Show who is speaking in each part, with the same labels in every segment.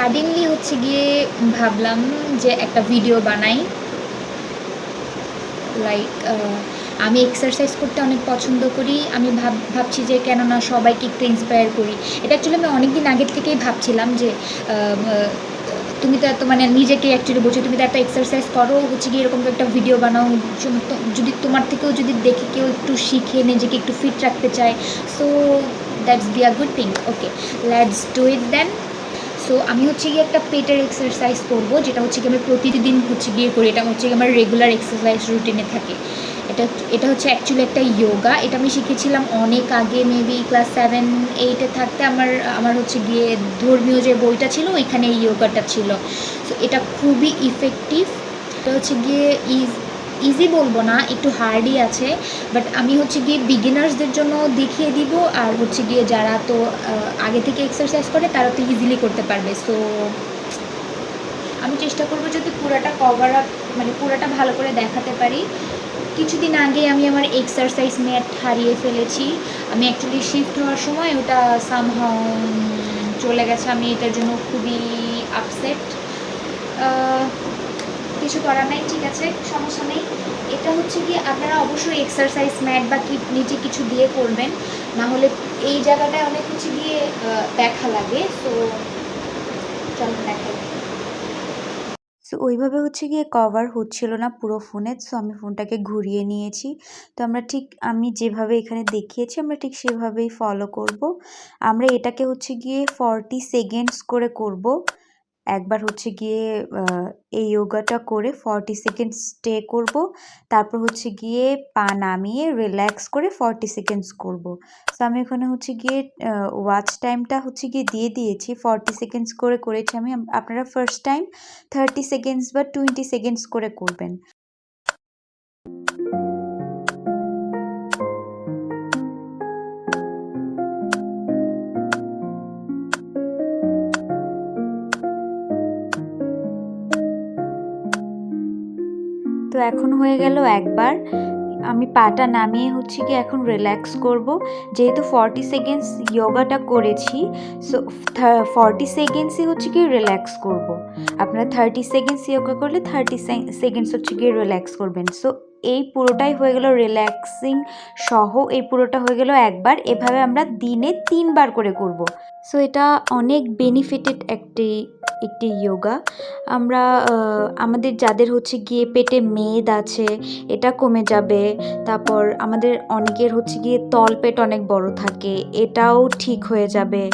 Speaker 1: Suddenly হচ্ছে গিয়ে ভাবলাম যে একটা ভিডিও বানাই। লাইক আমি এক্সারসাইজ করতে অনেক পছন্দ করি। আমি ভাবছি যে কেননা সবাইকে একটু ইন্সপায়ার করি। এটা অ্যাকচুয়ালি আমি অনেক দিন আগের থেকেই ভাবছিলাম যে তুমি তো এত মানে নিজেকে অ্যাকচুয়ালি বলছো, তুমি তো একটা এক্সারসাইজ করো, হচ্ছে গিয়ে এরকম একটা ভিডিও বানাও, যদি তোমার থেকেও যদি দেখে কেউ একটু শিখে নিজেকে একটু ফিট রাখতে চায়, so that's be a good thing. Okay, let's do it then. So আমি হচ্ছে গিয়ে একটা পেটের এক্সারসাইজ করবো, যেটা হচ্ছে গিয়ে আমি প্রতিদিন হচ্ছে গিয়ে করি। এটা হচ্ছে গিয়ে আমার রেগুলার এক্সারসাইজ রুটিনে থাকে। এটা হচ্ছে অ্যাকচুয়ালি একটা ইয়োগা। এটা আমি শিখেছিলাম অনেক আগে, মেবি ক্লাস 7-8-এ থাকতে। আমার হচ্ছে গিয়ে ধর্মীয় যে বইটা ছিল ওইখানে এই ইয়োগাটা ছিল। সো এটা খুবই ইফেক্টিভ। এটা হচ্ছে গিয়ে ইজি বলবো না, একটু হার্ডই আছে, বাট আমি হচ্ছে গিয়ে বিগিনার্সদের জন্য দেখিয়ে দিব। আর হচ্ছে গিয়ে যারা তো আগে থেকে এক্সারসাইজ করে তারা তো ইজিলি করতে পারবে। সো আমি চেষ্টা করবো যদি পুরাটা কভার আপ মানে পুরাটা ভালো করে দেখাতে পারি। কিছুদিন আগে আমি আমার এক্সারসাইজ ম্যাট হারিয়ে ফেলেছি। আমি অ্যাকচুয়ালি শিফট হওয়ার সময় ওটা সামহাও চলে গেছে। আমি এটার জন্য খুবই আপসেট। কিছু করার নাই, ঠিক আছে, সমস্যা নেই। এটা হচ্ছে গিয়ে আপনারা অবশ্যই এক্সারসাইজ ম্যাট বা নিচে কিছু দিয়ে করবেন, না হলে এই জায়গাটায় অনেক হচ্ছে গিয়ে ব্যথা লাগে। তো চলো দেখাই।
Speaker 2: সো ওইভাবে হচ্ছে গিয়ে কভার হচ্ছিল না পুরো ফোনে। সো আমি ফোনটাকে ঘুরিয়ে নিয়েছি। তো আমি যেভাবে এখানে দেখিয়েছি আমরা ঠিক সেভাবেই ফলো করব। আমরা এটাকে হচ্ছে গিয়ে 40 সেকেন্ডস করে করব। একবার হচ্ছে গিয়ে এই যোগাটা করে 40 সেকেন্ডস স্টে করব। তারপর হচ্ছে গিয়ে পা নামিয়ে রিল্যাক্স করে 40 সেকেন্ডস করব। সো আমি এখানে হচ্ছে গিয়ে ওয়াচ টাইমটা হচ্ছে গিয়ে দিয়ে দিয়েছি। 40 সেকেন্ডস করে করেছি আমি। আপনারা ফার্স্ট টাইম 30 সেকেন্ডস বা 20 সেকেন্ডস করে করবেন। তো এখন হয়ে গেল একবার। আমি পাটা নামিয়ে হচ্ছে গিয়ে এখন রিল্যাক্স করব। যেহেতু 40 সেকেন্ডস যোগাটা করেছি, সো 40 সেকেন্ডসই হচ্ছে গিয়ে রিল্যাক্স করব। আপনারা 30 সেকেন্ডস যোগা করলে 30 সেকেন্ডস হচ্ছে গিয়ে রিল্যাক্স করবেন। সো এই পুরোটাই হয়ে গেল রিল্যাক্সিং সহ, এই পুরোটা হয়ে গেল একবার। এভাবে আমরা দিনে 3 বার করে করব। সো এটা অনেক বেনিফিটেড একটি যোগা। আমরা আমাদের যাদের হচ্ছে গিয়ে পেটে মেদ আছে এটা কমে যাবে। তারপর আমাদের অনেকের হচ্ছে গিয়ে তলপেট অনেক বড় থাকে, এটাও ঠিক হয়ে যাবে।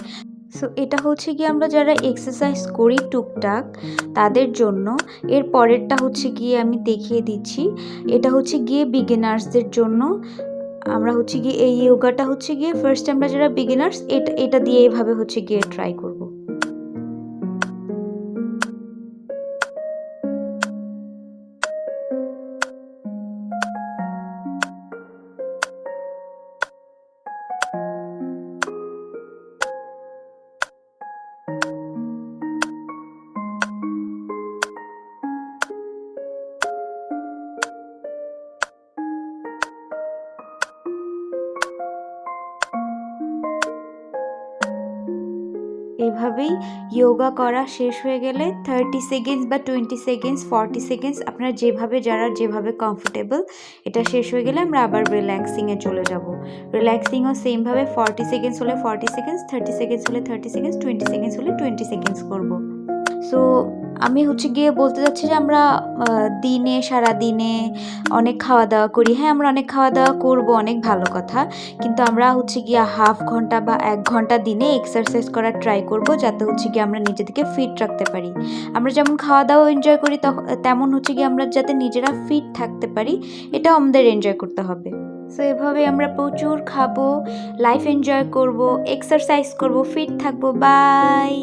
Speaker 2: সো এটা হচ্ছে গিয়ে আমরা যারা এক্সারসাইজ করি টুকটাক তাদের জন্য। এর পরেরটা হচ্ছে গিয়ে আমি দেখিয়ে দিচ্ছি। এটা হচ্ছে গিয়ে বিগিনার্সদের জন্য। আমরা হচ্ছে গিয়ে এই যোগাটা হচ্ছে গিয়ে ফার্স্ট আমরা যারা বিগিনার্স এটা দিয়ে এভাবে হচ্ছে গিয়ে ট্রাই করব। এভাবেই যোগা করা শেষ হয়ে গেলে 30 সেকেন্ডস বা 20 সেকেন্ডস 40 সেকেন্ডস আপনারা যারা যেভাবে কমফোর্টেবল, এটা শেষ হয়ে গেলে আমরা আবার রিল্যাক্সিংয়ে চলে যাব। রিল্যাক্সিংও সেমভাবে 40 সেকেন্ডস হলে 40 সেকেন্ডস, 30 সেকেন্ডস হলে 30 সেকেন্ডস, 20 সেকেন্ডস হলে 20 সেকেন্ডস করব। সো আমি হচ্ছে গিয়ে বলতে চাচ্ছি যে আমরা সারা দিনে অনেক খাওয়া দাওয়া করি। হ্যাঁ, আমরা অনেক খাওয়া দাওয়া করবো, অনেক ভালো কথা। কিন্তু আমরা হচ্ছে গিয়ে হাফ ঘন্টা বা 1 ঘন্টা দিনে এক্সারসাইজ করার ট্রাই করব, যাতে হচ্ছে গিয়ে আমরা নিজেদেরকে ফিট রাখতে পারি। আমরা যেমন খাওয়া দাওয়া এনজয় করি তেমন হচ্ছে গিয়ে আমরা যাতে নিজেরা ফিট থাকতে পারি, এটাও আমাদের এনজয় করতে হবে। সো এভাবে আমরা প্রচুর খাবো, লাইফ এনজয় করব, এক্সারসাইজ করব, ফিট থাকবো। বাই।